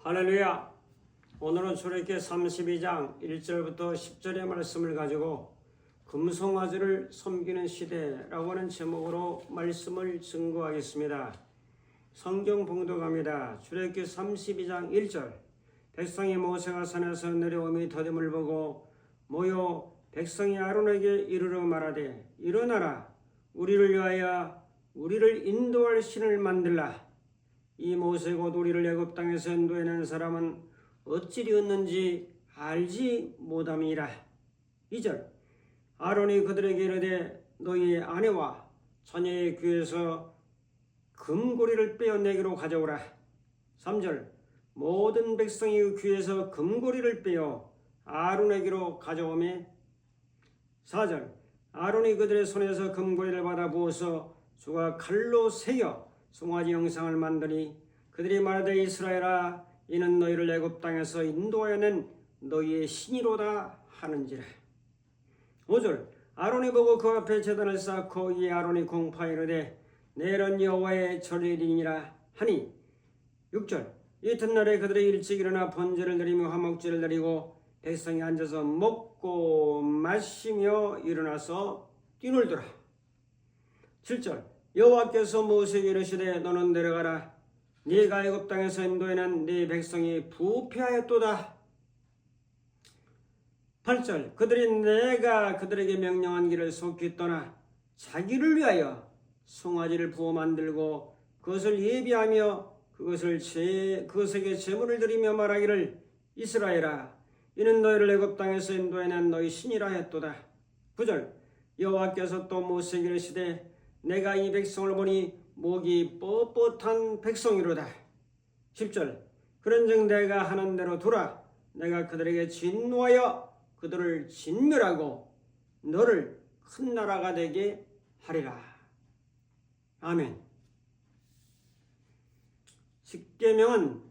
할렐루야. 오늘은 출애굽기 32장 1절부터 10절의 말씀을 가지고 금송아지를 섬기는 시대라고 하는 제목으로 말씀을 증거하겠습니다. 성경 봉독합니다. 출애굽기 32장 1절. 백성이 모세가 산에서 내려오미 더듬을 보고 모여 백성이 아론에게 이르러 말하되 일어나라, 우리를 위하여 우리를 인도할 신을 만들라. 이 모세 곧 우리를 애굽 땅에서 인도해낸 사람은 어찌리었는지 알지 못함이라. 2절. 아론이 그들에게 이르되 너희의 아내와 자녀의 귀에서 금고리를 빼어 내게로 가져오라. 3절. 모든 백성이 그 귀에서 금고리를 빼어 아론에게로 가져오매. 4절. 아론이 그들의 손에서 금고리를 받아 부어서 주가 칼로 새겨 송아지 형상을 만드니 그들이 말하되 이스라엘아, 이는 너희를 애굽 땅에서 인도하여 낸 너희의 신이로다 하는지라. 5절. 아론이 보고 그 앞에 제단을 쌓고 이에 아론이 공파에 이르되 내일은 여호와의 절일이니라 하니. 6절. 이튿날에 그들이 일찍 일어나 번제를 드리며 화목제를 드리고 백성이 앉아서 먹고 마시며 일어나서 뛰놀더라. 7절. 여호와께서 모세에게 이르시되 너는 내려가라, 네가 애굽 땅에서 인도해낸 네 백성이 부패하였도다. 8절. 그들이 내가 그들에게 명령한 길을 속히 떠나 자기를 위하여 송아지를 부어 만들고 그것을 예비하며 그것에게 제물을 드리며 말하기를 이스라엘아, 이는 너희를 애굽 땅에서 인도해낸 너희 신이라 했도다. 9절. 여호와께서 또 모세에게 이르시되 내가 이 백성을 보니 목이 뻣뻣한 백성이로다. 10절. 그런즉 내가 하는 대로 두라, 내가 그들에게 진노하여 그들을 진멸하고 너를 큰 나라가 되게 하리라. 아멘. 십계명은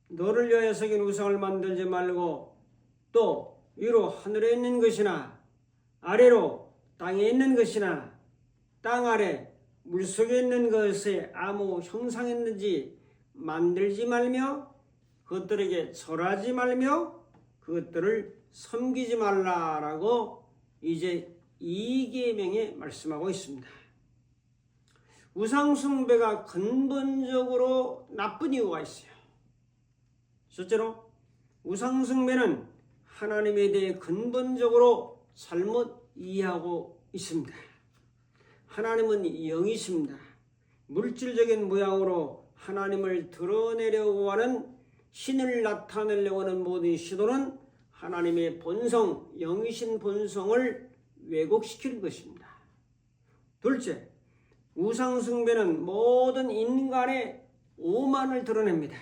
너를 위하여 새긴 우상을 만들지 말고 또 위로 하늘에 있는 것이나 아래로 땅에 있는 것이나 땅 아래 물속에 있는 것에 아무 형상 있는지 만들지 말며 그것들에게 절하지 말며 그것들을 섬기지 말라라고 이제 2계명에 말씀하고 있습니다. 우상숭배가 근본적으로 나쁜 이유가 있어요. 첫째로 우상숭배는 하나님에 대해 근본적으로 잘못 이해하고 있습니다. 하나님은 영이십니다. 물질적인 모양으로 하나님을 드러내려고 하는, 신을 나타내려고 하는 모든 시도는 하나님의 본성, 영이신 본성을 왜곡시키는 것입니다. 둘째, 우상숭배는 모든 인간의 오만을 드러냅니다.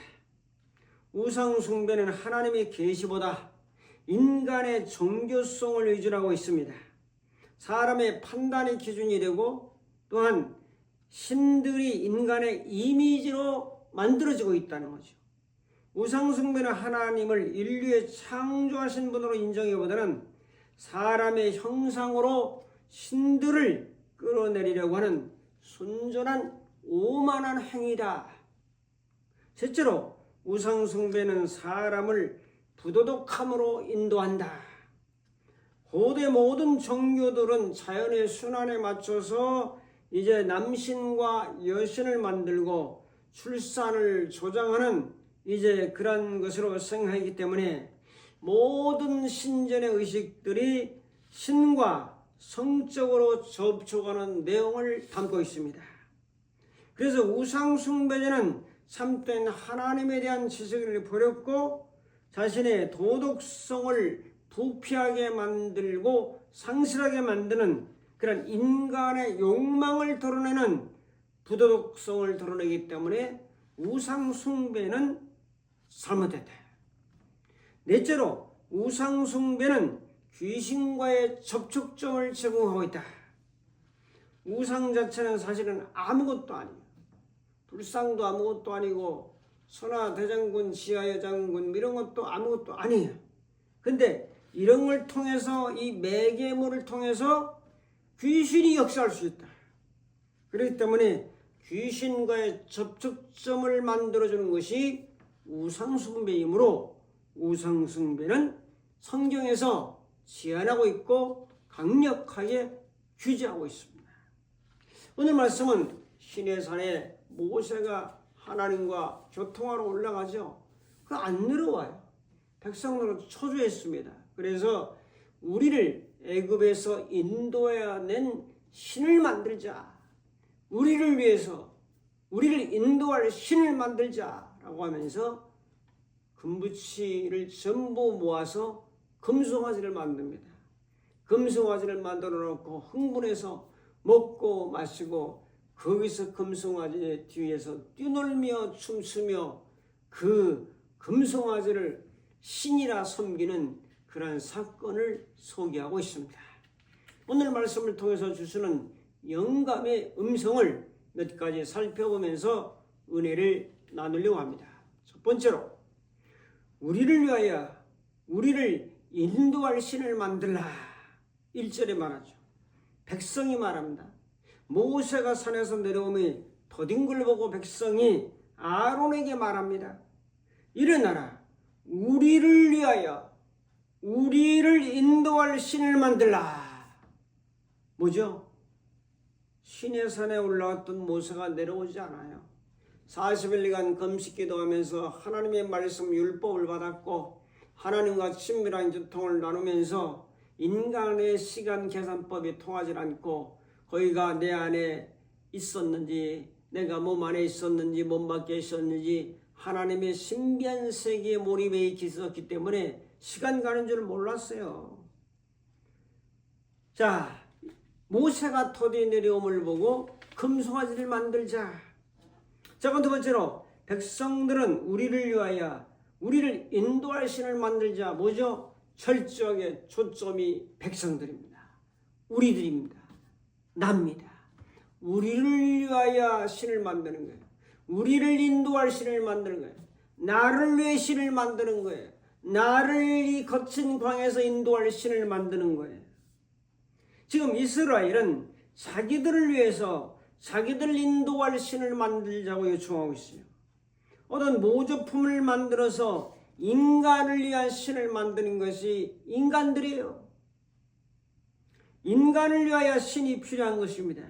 우상숭배는 하나님의 계시보다 인간의 종교성을 위주하고 있습니다. 사람의 판단의 기준이 되고 또한 신들이 인간의 이미지로 만들어지고 있다는 거죠. 우상숭배는 하나님을 인류의 창조하신 분으로 인정해보다는 사람의 형상으로 신들을 끌어내리려고 하는 순전한 오만한 행위다. 셋째로 우상숭배는 사람을 부도덕함으로 인도한다. 고대 모든 종교들은 자연의 순환에 맞춰서 이제 남신과 여신을 만들고 출산을 조장하는 이제 그런 것으로 생각하기 때문에 모든 신전의 의식들이 신과 성적으로 접촉하는 내용을 담고 있습니다. 그래서 우상숭배자는 참된 하나님에 대한 지식을 버렸고 자신의 도덕성을 부패하게 만들고 상실하게 만드는 그런 인간의 욕망을 드러내는 부도덕성을 드러내기 때문에 우상숭배는 잘못됐다. 넷째로 우상숭배는 귀신과의 접촉점을 제공하고 있다. 우상 자체는 사실은 아무것도 아니에요. 불상도 아무것도 아니고 선화대장군, 지하여장군 이런 것도 아무것도 아니에요. 근데 이런 걸 통해서, 이 매개물을 통해서 귀신이 역사할 수 있다. 그렇기 때문에 귀신과의 접촉점을 만들어주는 것이 우상숭배이므로 우상숭배는 성경에서 제한하고 있고 강력하게 규제하고 있습니다. 오늘 말씀은 시내산에 모세가 하나님과 교통하러 올라가죠. 그 안 내려와요. 백성들은 초조했습니다. 그래서 우리를 애굽에서 인도해낸 신을 만들자. 우리를 위해서 우리를 인도할 신을 만들자라고 하면서 금붙이를 전부 모아서 금송아지를 만듭니다. 금송아지를 만들어 놓고 흥분해서 먹고 마시고 거기서 금송아지 뒤에서 뛰놀며 춤추며 그 금송아지를 신이라 섬기는 그러한 사건을 소개하고 있습니다. 오늘 말씀을 통해서 주시는 영감의 음성을 몇 가지 살펴보면서 은혜를 나누려고 합니다. 첫 번째로 우리를 위하여 우리를 인도할 신을 만들라. 1절에 말하죠. 백성이 말합니다. 모세가 산에서 내려오며 더딘 걸 보고 백성이 아론에게 말합니다. 일어나라. 우리를 위하여 우리를 인도할 신을 만들라. 뭐죠? 시내산에 올라왔던 모세가 내려오지 않아요. 40일간 금식 기도하면서 하나님의 말씀 율법을 받았고 하나님과 친밀한 교통을 나누면서 인간의 시간 계산법이 통하지 않고 거기가 내 안에 있었는지 내가 몸 안에 있었는지 몸 밖에 있었는지 하나님의 신비한 세계에 몰입해 있었기 때문에 시간 가는 줄 몰랐어요. 자, 모세가 토대에 내려옴을 보고 금송아지를 만들자. 자, 두 번째로 백성들은 우리를 위하여 우리를 인도할 신을 만들자. 뭐죠? 철저하게 초점이 백성들입니다. 우리들입니다. 납니다. 우리를 위하여 신을 만드는 거예요. 우리를 인도할 신을 만드는 거예요. 나를 위해 신을 만드는 거예요. 나를 이 거친 광에서 인도할 신을 만드는 거예요. 지금 이스라엘은 자기들을 위해서 자기들 인도할 신을 만들자고 요청하고 있어요. 어떤 모조품을 만들어서 인간을 위한 신을 만드는 것이 인간들이에요. 인간을 위하여 신이 필요한 것입니다.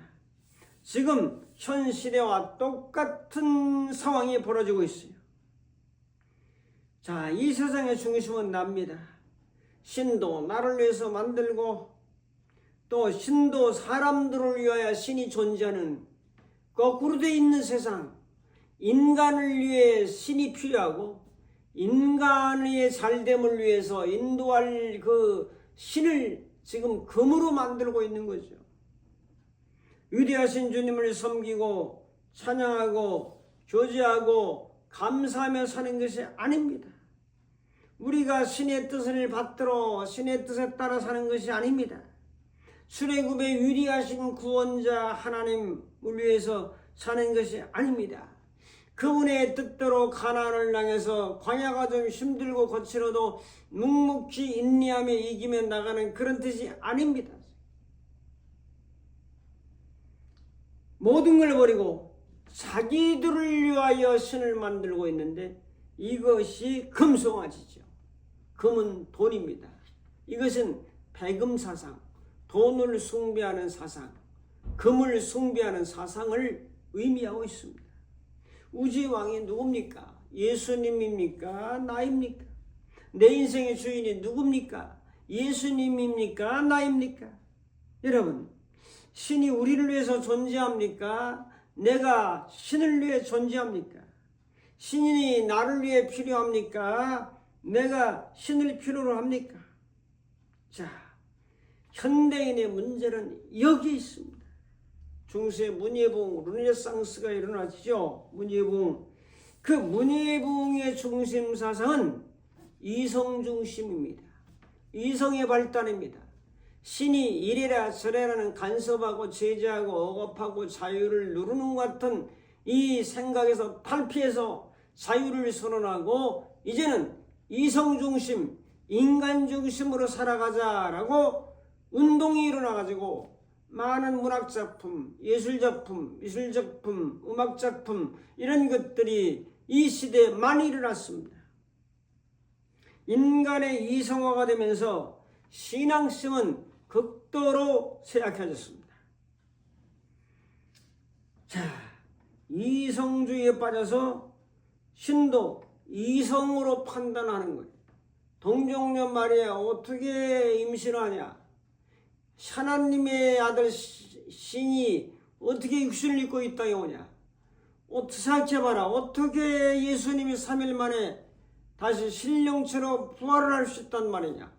지금 현 시대와 똑같은 상황이 벌어지고 있어요. 자, 이 세상의 중심은 납니다. 신도 나를 위해서 만들고 또 신도 사람들을 위하여 신이 존재하는 거꾸로 되어 있는 세상, 인간을 위해 신이 필요하고 인간의 잘됨을 위해서 인도할 그 신을 지금 금으로 만들고 있는 거죠. 위대하신 주님을 섬기고 찬양하고 교제하고 감사하며 사는 것이 아닙니다. 우리가 신의 뜻을 받들어 신의 뜻에 따라 사는 것이 아닙니다. 출애굽의 위대하신 구원자 하나님을 위해서 사는 것이 아닙니다. 그분의 뜻대로 가나안을 향해서 광야가 좀 힘들고 거칠어도 묵묵히 인내하며 이기며 나가는 그런 뜻이 아닙니다. 모든 걸 버리고 자기들을 위하여 신을 만들고 있는데 이것이 금송아지죠. 금은 돈입니다. 이것은 배금 사상, 돈을 숭배하는 사상, 금을 숭배하는 사상을 의미하고 있습니다. 우주의 왕이 누굽니까? 예수님입니까? 나입니까? 내 인생의 주인이 누굽니까? 예수님입니까? 나입니까? 여러분, 신이 우리를 위해서 존재합니까? 내가 신을 위해 존재합니까? 신이 나를 위해 필요합니까? 내가 신을 필요로 합니까? 자, 현대인의 문제는 여기 있습니다. 중세 문예부흥, 르네상스가 일어나죠. 문예부흥. 그 문예부흥의 중심 사상은 이성 중심입니다. 이성의 발달입니다. 신이 이래라 저래라는 간섭하고 제재하고 억압하고 자유를 누르는 것 같은 이 생각에서 탈피해서 자유를 선언하고 이제는 이성 중심, 인간 중심으로 살아가자라고 운동이 일어나가지고 많은 문학작품, 예술작품, 미술작품, 음악작품 이런 것들이 이 시대에 많이 일어났습니다. 인간의 이성화가 되면서 신앙성은 극도로 쇠약해졌습니다. 자, 이성주의에 빠져서 신도 이성으로 판단하는 거예요. 동정녀 말이야, 어떻게 임신하냐? 하나님의 아들 신이 어떻게 육신을 입고 이 땅에 오냐? 생각해봐라. 어떻게 예수님이 3일 만에 다시 신령체로 부활을 할 수 있단 말이냐?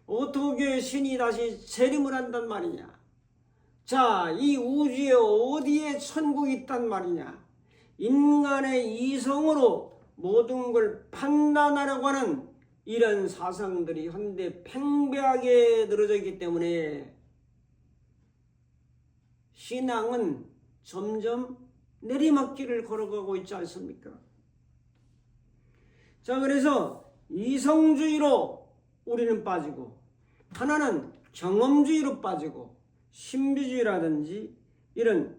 어떻게 신이 다시 재림을 한단 말이냐? 자, 이 우주에 어디에 천국이 있단 말이냐? 인간의 이성으로 모든 걸 판단하려고 하는 이런 사상들이 현대 팽배하게 늘어져 있기 때문에 신앙은 점점 내리막길을 걸어가고 있지 않습니까? 자, 그래서 이성주의로 우리는 빠지고, 하나는 경험주의로 빠지고, 신비주의라든지 이런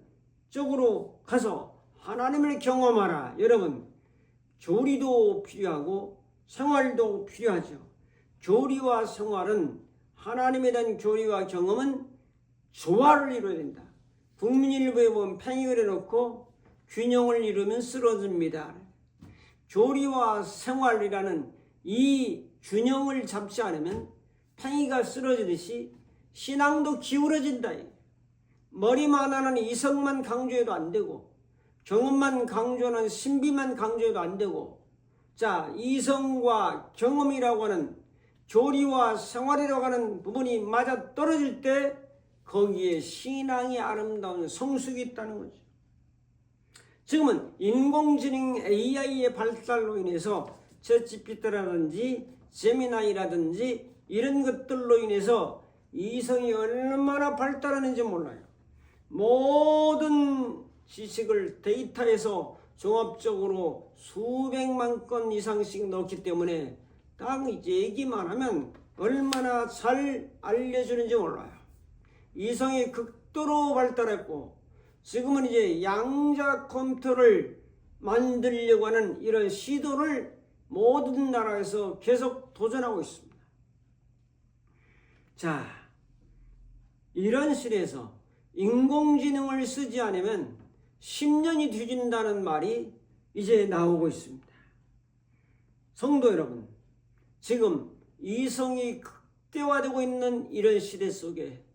쪽으로 가서 하나님을 경험하라. 여러분, 교리도 필요하고 생활도 필요하죠. 교리와 생활은, 하나님에 대한 교리와 경험은 조화를 이루어야 된다. 국민일보에 보면 팽이를 해놓고 균형을 이루면 쓰러집니다. 교리와 생활이라는 이 균형을 잡지 않으면 팽이가 쓰러지듯이 신앙도 기울어진다. 머리만 하는 이성만 강조해도 안 되고, 경험만 강조하는 신비만 강조해도 안 되고, 자, 이성과 경험이라고 하는 교리와 생활이라고 하는 부분이 맞아 떨어질 때 거기에 신앙의 아름다운 성숙이 있다는 거죠. 지금은 인공지능 AI의 발달로 인해서 챗GPT라든지 제미나이라든지 이런 것들로 인해서 이성이 얼마나 발달하는지 몰라요. 모든 지식을 데이터에서 종합적으로 수백만 건 이상씩 넣기 때문에 딱 얘기만 하면 얼마나 잘 알려주는지 몰라요. 이성이 극도로 발달했고, 지금은 이제 양자 컴퓨터를 만들려고 하는 이런 시도를 모든 나라에서 계속 도전하고 있습니다. 자, 이런 실에서 인공지능을 쓰지 않으면 10년이 뒤진다는 말이 이제 나오고 있습니다. 성도 여러분, 지금 이성이 극대화되고 있는 이런 시대 속에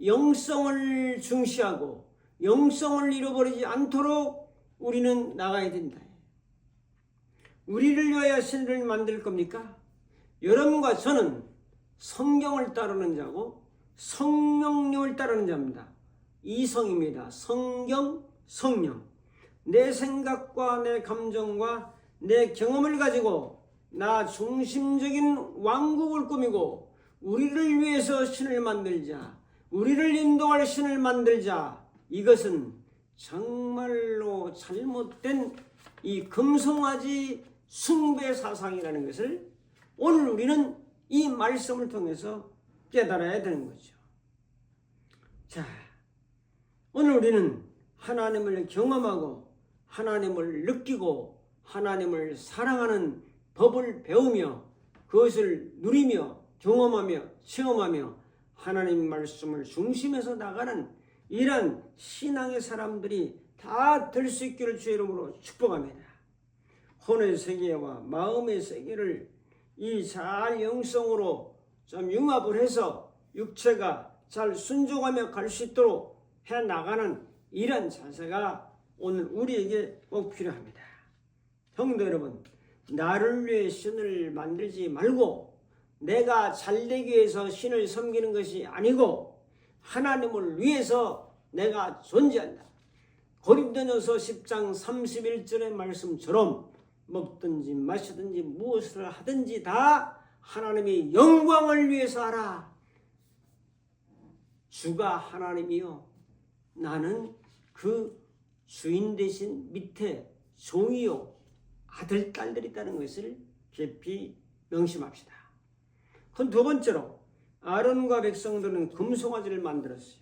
영성을 중시하고 영성을 잃어버리지 않도록 우리는 나가야 된다. 우리를 위하여 신을 만들 겁니까? 여러분과 저는 성경을 따르는 자고 성령님을 따르는 자입니다. 이성입니다. 성경, 성령. 내 생각과 내 감정과 내 경험을 가지고 나 중심적인 왕국을 꾸미고 우리를 위해서 신을 만들자, 우리를 인도할 신을 만들자. 이것은 정말로 잘못된 이 금송아지 숭배 사상이라는 것을 오늘 우리는 이 말씀을 통해서 깨달아야 되는 거죠. 자, 오늘 우리는 하나님을 경험하고 하나님을 느끼고 하나님을 사랑하는 법을 배우며 그것을 누리며 경험하며 체험하며 하나님 말씀을 중심에서 나가는 이런 신앙의 사람들이 다 될 수 있기를 주의 이름으로 축복합니다. 혼의 세계와 마음의 세계를 이 잘 영성으로 좀 융합을 해서 육체가 잘 순종하며 갈 수 있도록 해나가는 이런 자세가 오늘 우리에게 꼭 필요합니다. 성도 여러분, 나를 위해 신을 만들지 말고 내가 잘되기 위해서 신을 섬기는 것이 아니고 하나님을 위해서 내가 존재한다. 고린도전서 10장 31절의 말씀처럼 먹든지 마시든지 무엇을 하든지 다 하나님의 영광을 위해서 하라. 주가 하나님이요, 나는 그 주인 대신 밑에 종이요 아들 딸들이 있다는 것을 깊이 명심합시다. 그럼 두 번째로 아론과 백성들은 금송아지를 만들었어요.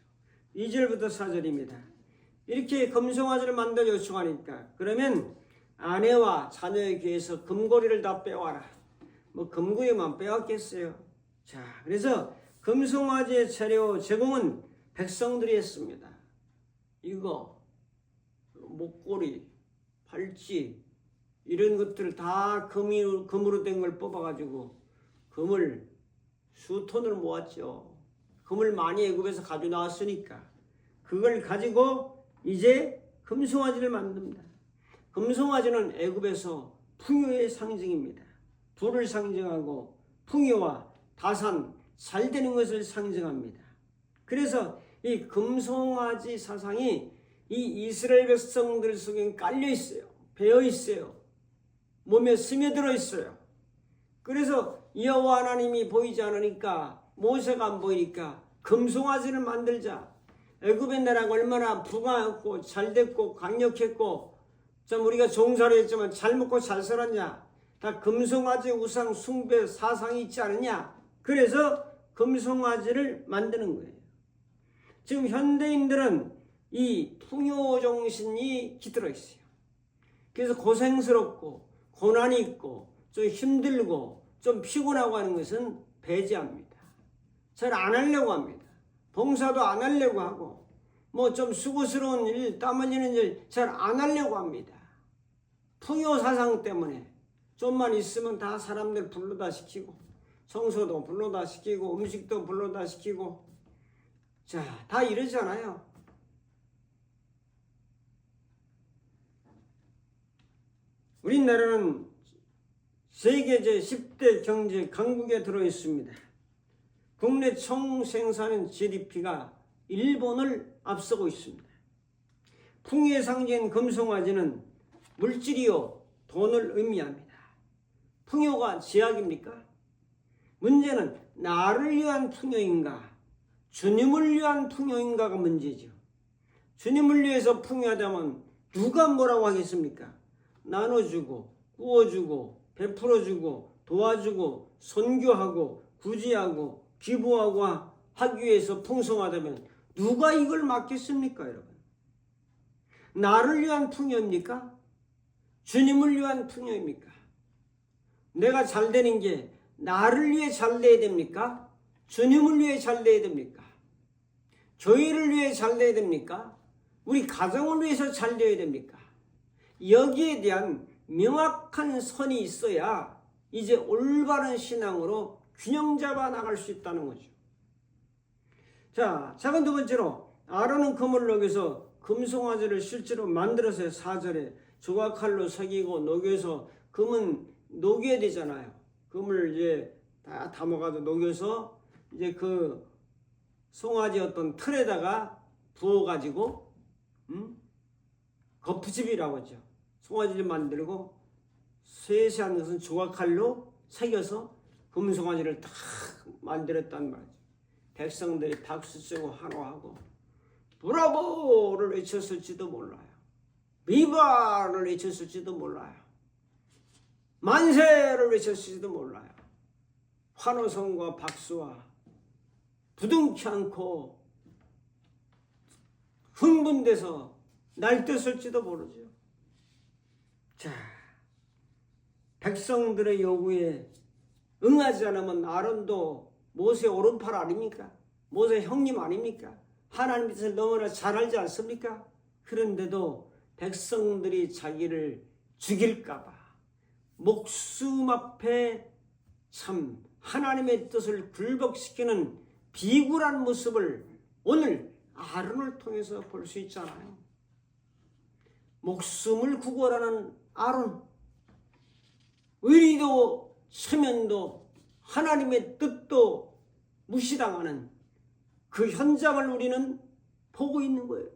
2절부터 4절입니다. 이렇게 금송아지를 만들어 요청하니까 그러면 아내와 자녀의 귀에서 금고리를 다 빼와라. 뭐 금고에만 빼왔겠어요. 자, 그래서 금송아지의 재료 제공은 백성들이 했습니다. 이거 목걸이, 팔찌 이런 것들을 다 금으로 된 걸 뽑아가지고 금을 수톤을 모았죠. 금을 많이 애굽에서 가져 나왔으니까 그걸 가지고 이제 금송아지를 만듭니다. 금송아지는 애굽에서 풍요의 상징입니다. 부를 상징하고 풍요와 다산, 잘 되는 것을 상징합니다. 그래서 이 금송아지 사상이 이 이스라엘 백성들 속에 깔려 있어요. 배어 있어요. 몸에 스며들어 있어요. 그래서 여호와 하나님이 보이지 않으니까, 모세가 안 보이니까 금송아지를 만들자. 애굽의 나라가 얼마나 부강했고 잘됐고 강력했고 좀 우리가 종살이 했지만 잘 먹고 잘 살았냐. 다 금송아지 우상 숭배 사상이 있지 않느냐. 그래서 금송아지를 만드는 거예요. 지금 현대인들은 이 풍요 정신이 깃들어 있어요. 그래서 고생스럽고 고난이 있고 좀 힘들고 좀 피곤하고 하는 것은 배제합니다. 잘 안 하려고 합니다. 봉사도 안 하려고 하고 뭐 좀 수고스러운 일, 땀 흘리는 일 잘 안 하려고 합니다. 풍요 사상 때문에 좀만 있으면 다 사람들 불러다 시키고 청소도 불러다 시키고 음식도 불러다 시키고 자, 다 이러잖아요. 우리나라는 세계 제10대 경제 강국에 들어있습니다. 국내 총 생산 GDP가 일본을 앞서고 있습니다. 풍요의 상징인 금송아지는 물질이요 돈을 의미합니다. 풍요가 제약입니까? 문제는 나를 위한 풍요인가 주님을 위한 풍요인가가 문제죠. 주님을 위해서 풍요하다면 누가 뭐라고 하겠습니까? 나눠주고 구워주고 베풀어주고 도와주고 선교하고 구제하고 기부하고 하기 위해서 풍성하다면 누가 이걸 맡겠습니까, 여러분? 나를 위한 풍요입니까? 주님을 위한 풍요입니까? 내가 잘 되는 게 나를 위해 잘 돼야 됩니까? 주님을 위해 잘 돼야 됩니까? 교회를 위해 잘 돼야 됩니까? 우리 가정을 위해서 잘 돼야 됩니까? 여기에 대한 명확한 선이 있어야 이제 올바른 신앙으로 균형 잡아 나갈 수 있다는 거죠. 자, 작은 두 번째로 아론은 금을 녹여서 금송아지를 실제로 만들어서 4절에 조각칼로 새기고 녹여서 금은 녹여야 되잖아요. 금을 이제 다 담아가지고 녹여서 이제 그 송아지 어떤 틀에다가 부어가지고 거푸집이라고 하죠. 송아지를 만들고 세세한 것은 조각칼로 새겨서 금송아지를 딱 만들었단 말이죠. 백성들이 박수치고 환호하고 브라보를 외쳤을지도 몰라요. 비바를 외쳤을지도 몰라요. 만세를 외쳤을지도 몰라요. 환호성과 박수와 부둥치 않고 흥분돼서 날뛰었을지도 모르죠. 자, 백성들의 요구에 응하지 않으면 아론도 모세 오른팔 아닙니까? 모세 형님 아닙니까? 하나님 뜻을 너무나 잘 알지 않습니까? 그런데도 백성들이 자기를 죽일까봐 목숨 앞에 참 하나님의 뜻을 굴복시키는 비굴한 모습을 오늘 아론을 통해서 볼 수 있잖아요. 목숨을 구걸하는 아론, 의리도 체면도 하나님의 뜻도 무시당하는 그 현장을 우리는 보고 있는 거예요.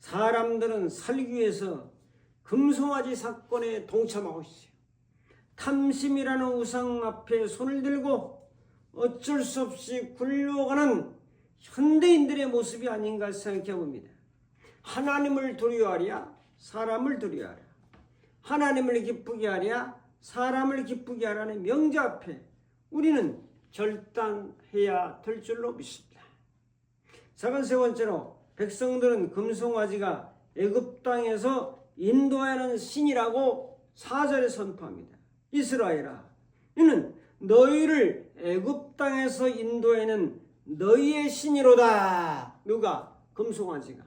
사람들은 살기 위해서 금송아지 사건에 동참하고 있어요. 탐심이라는 우상 앞에 손을 들고 어쩔 수 없이 굴러가는 현대인들의 모습이 아닌가 생각해 봅니다. 하나님을 두려워하랴 사람을 두려워하랴, 하나님을 기쁘게 하랴 사람을 기쁘게 하라는 명제 앞에 우리는 결단해야 될 줄로 믿습니다. 작은 세 번째로 백성들은 금송아지가 애굽 땅에서 인도하는 신이라고 4절에 선포합니다. 이스라엘아, 이는 너희를 애굽 땅에서 인도하는 너희의 신이로다. 누가? 금송아지가.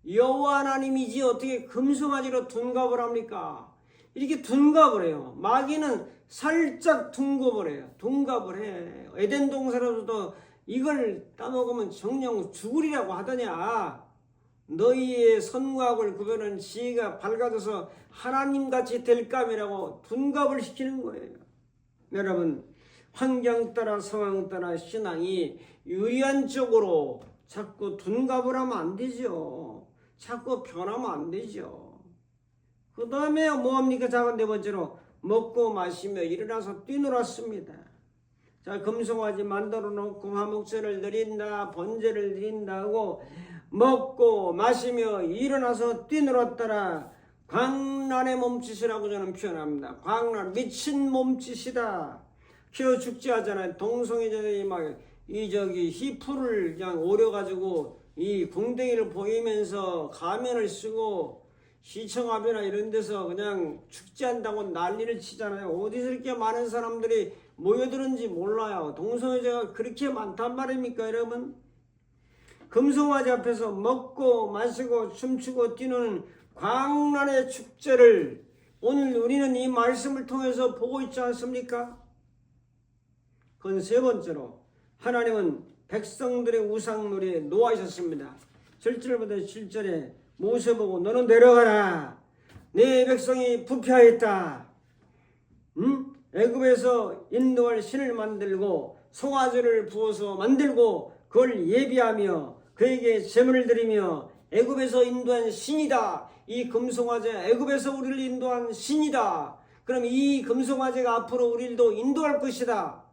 여호와 하나님이지 어떻게 금송아지로 둔갑을 합니까? 이렇게 둔갑을 해요. 마귀는 살짝 둔갑을 해요. 둔갑을 해. 에덴 동산에서도 이걸 따먹으면 정령 죽으리라고 하더냐. 너희의 선과 악을 구별하는 지혜가 밝아져서 하나님같이 될 감이라고 둔갑을 시키는 거예요. 여러분, 환경 따라 상황 따라 신앙이 유리한 쪽으로 자꾸 둔갑을 하면 안 되죠. 자꾸 변하면 안 되죠. 그 다음에 뭐합니까? 작은 네 번째로 먹고 마시며 일어나서 뛰놀았습니다. 자, 금송아지 만들어 놓고 화목제를 드린다, 번제를 드린다 하고 먹고 마시며 일어나서 뛰놀았더라. 광란의 몸짓이라고 저는 표현합니다. 광란, 미친 몸짓이다. 키워 죽지 하잖아요. 동성애자들이 히프를 그냥 오려가지고 이 궁뎅이를 보이면서 가면을 쓰고 시청 앞이나 이런 데서 그냥 축제한다고 난리를 치잖아요. 어디서 이렇게 많은 사람들이 모여드는지 몰라요. 동성애자가 그렇게 많단 말입니까, 여러분? 금송아지 앞에서 먹고 마시고 춤추고 뛰는 광란의 축제를 오늘 우리는 이 말씀을 통해서 보고 있지 않습니까? 그건 세 번째로 하나님은 백성들의 우상놀이에 노하셨습니다. 7절부터 7절에 모세 보고 너는 내려가라. 내 백성이 부패하였다. 애굽에서 인도할 신을 만들고 송아지를 부어서 만들고 그걸 예비하며 그에게 제물을 드리며 애굽에서 인도한 신이다. 이 금송아지 애굽에서 우리를 인도한 신이다. 그럼 이 금송아지가 앞으로 우리도 인도할 것이다.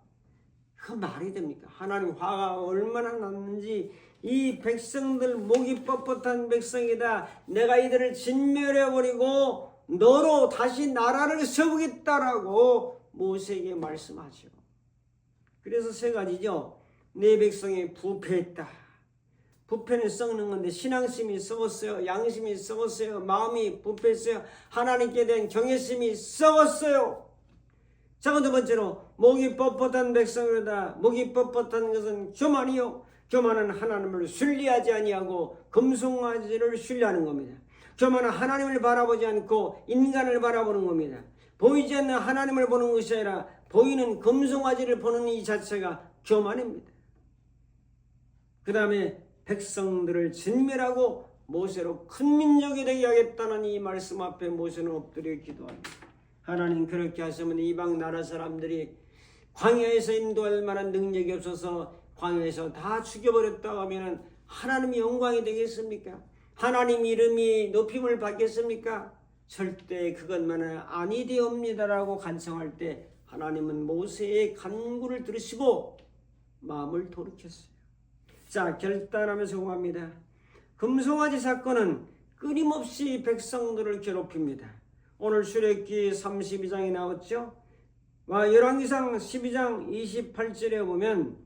그 말이 됩니까? 하나님 화가 얼마나 났는지 이 백성들 목이 뻣뻣한 백성이다. 내가 이들을 진멸해버리고 너로 다시 나라를 세우겠다라고 모세에게 말씀하죠. 그래서 세 가지죠. 내 백성이 부패했다. 부패는 썩는 건데 신앙심이 썩었어요. 양심이 썩었어요. 마음이 부패했어요. 하나님께 대한 경외심이 썩었어요. 자, 두 번째로 목이 뻣뻣한 백성이다. 목이 뻣뻣한 것은 교만이요. 교만은 하나님을 신뢰하지 아니하고 금송아지를 신뢰하는 겁니다. 교만은 하나님을 바라보지 않고 인간을 바라보는 겁니다. 보이지 않는 하나님을 보는 것이 아니라 보이는 금송아지를 보는 이 자체가 교만입니다. 그 다음에 백성들을 진멸하고 모세로 큰 민족이 되게 하겠다는 이 말씀 앞에 모세는 엎드려 기도합니다. 하나님, 그렇게 하시면 이방 나라 사람들이 광야에서 인도할 만한 능력이 없어서 광야에서 다 죽여버렸다고 하면 하나님이 영광이 되겠습니까? 하나님 이름이 높임을 받겠습니까? 절대 그것만은 아니되옵니다라고 간청할 때 하나님은 모세의 간구를 들으시고 마음을 돌이켰어요. 자, 결단하면서 공합니다. 금송아지 사건은 끊임없이 백성들을 괴롭힙니다. 오늘 출애굽기 32장에 나왔죠. 열왕기상 12장 28절에 보면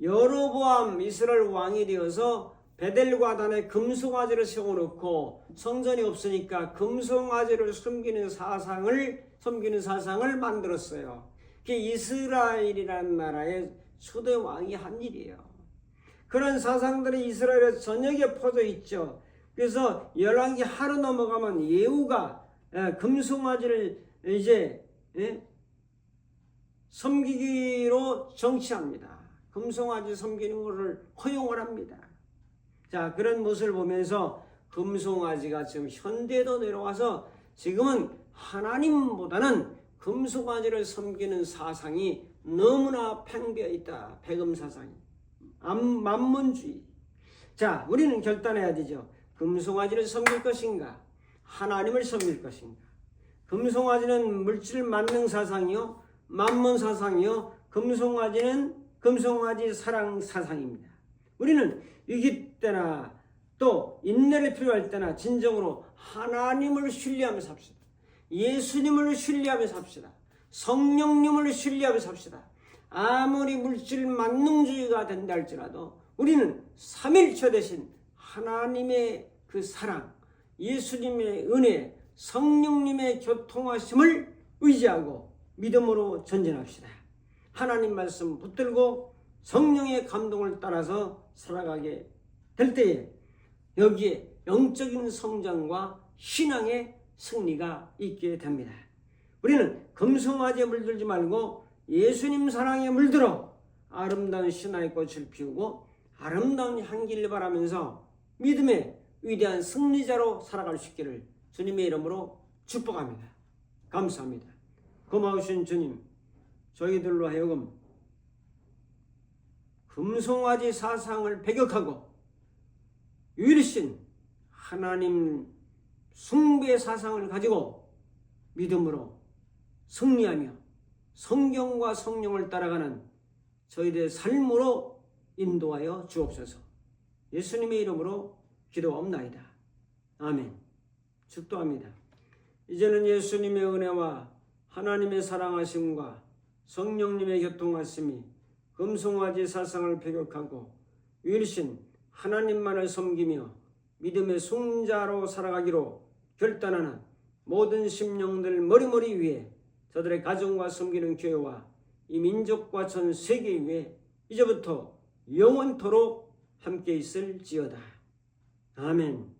여로보암 이스라엘 왕이 되어서 베델과 단에 금송아지를 세워놓고 성전이 없으니까 금송아지를 섬기는 사상을 만들었어요. 그게 이스라엘이라는 나라의 초대 왕이 한 일이에요. 그런 사상들이 이스라엘에 전역에 퍼져 있죠. 그래서 열왕기 하루 넘어가면 예후가 금송아지를 이제 섬기기로 정치합니다. 금송아지 섬기는 것을 허용을 합니다. 자, 그런 모습을 보면서 금송아지가 지금 현대에도 내려와서 지금은 하나님보다는 금송아지를 섬기는 사상이 너무나 팽배해 있다. 백음 사상이. 만문주의. 자, 우리는 결단해야 되죠. 금송아지를 섬길 것인가? 하나님을 섬길 것인가? 금송아지는 물질 만능 사상이요, 만문 사상이요, 금송아지는 금송아지 사랑 사상입니다. 우리는 위기 때나 또 인내를 필요할 때나 진정으로 하나님을 신뢰하며 삽시다. 예수님을 신뢰하며 삽시다. 성령님을 신뢰하며 삽시다. 아무리 물질 만능주의가 된다 할지라도 우리는 삼일체 대신 하나님의 그 사랑, 예수님의 은혜, 성령님의 교통하심을 의지하고 믿음으로 전진합시다. 하나님 말씀 붙들고 성령의 감동을 따라서 살아가게 될 때에 여기에 영적인 성장과 신앙의 승리가 있게 됩니다. 우리는 금송아지에 물들지 말고 예수님 사랑에 물들어 아름다운 신화의 꽃을 피우고 아름다운 향기를 바라면서 믿음의 위대한 승리자로 살아갈 수 있기를 주님의 이름으로 축복합니다. 감사합니다. 고마우신 주님, 저희들로 하여금 금송아지 사상을 배격하고 유일신 하나님 숭배의 사상을 가지고 믿음으로 승리하며 성경과 성령을 따라가는 저희들의 삶으로 인도하여 주옵소서. 예수님의 이름으로 기도옵나이다. 아멘. 축도합니다. 이제는 예수님의 은혜와 하나님의 사랑하심과 성령님의 교통하심이 금송아지 사상을 배격하고 유일신 하나님만을 섬기며 믿음의 승자로 살아가기로 결단하는 모든 심령들 머리머리 위에 저들의 가정과 섬기는 교회와 이 민족과 전 세계 위에 이제부터 영원토록 함께 있을지어다. 아멘.